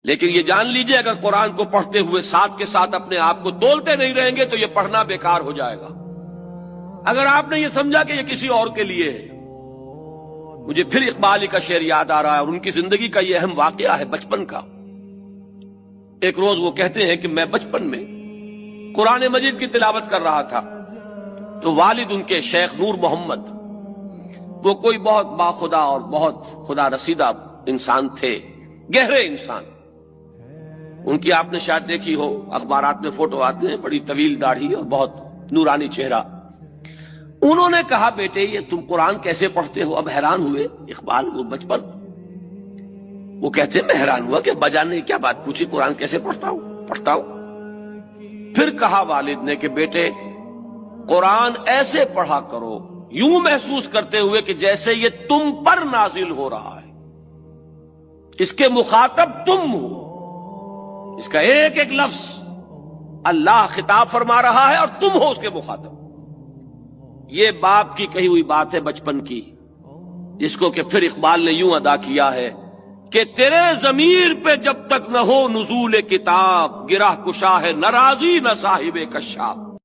لیکن یہ جان لیجئے اگر قرآن کو پڑھتے ہوئے ساتھ کے ساتھ اپنے آپ کو تولتے نہیں رہیں گے تو یہ پڑھنا بیکار ہو جائے گا۔ اگر آپ نے یہ سمجھا کہ یہ کسی اور کے لیے ہے، مجھے پھر اقبال کا شعر یاد آ رہا ہے اور ان کی زندگی کا یہ اہم واقعہ ہے بچپن کا۔ ایک روز وہ کہتے ہیں کہ میں بچپن میں قرآن مجید کی تلاوت کر رہا تھا تو والد ان کے شیخ نور محمد، وہ کوئی بہت باخدا اور بہت خدا رسیدہ انسان تھے، گہرے انسان۔ ان کی آپ نے شاید دیکھی ہو، اخبارات میں فوٹو آتے ہیں، بڑی طویل داڑھی اور بہت نورانی چہرہ۔ انہوں نے کہا بیٹے یہ تم قرآن کیسے پڑھتے ہو؟ اب حیران ہوئے اقبال، وہ بچپن، وہ کہتے ہیں میں حیران ہوا کہ بجان نے کیا بات پوچھی، قرآن کیسے پڑھتا ہوں۔ پھر کہا والد نے کہ بیٹے قرآن ایسے پڑھا کرو، یوں محسوس کرتے ہوئے کہ جیسے یہ تم پر نازل ہو رہا ہے، اس کے مخاطب تم ہو، اس کا ایک ایک لفظ اللہ خطاب فرما رہا ہے اور تم ہو اس کے مخاطب۔ یہ باپ کی کہی ہوئی بات ہے بچپن کی، جس کو کہ پھر اقبال نے یوں ادا کیا ہے کہ تیرے ضمیر پہ جب تک نہ ہو نزول کتاب، گرہ کشا ہے ناراضی نہ صاحب کشاف۔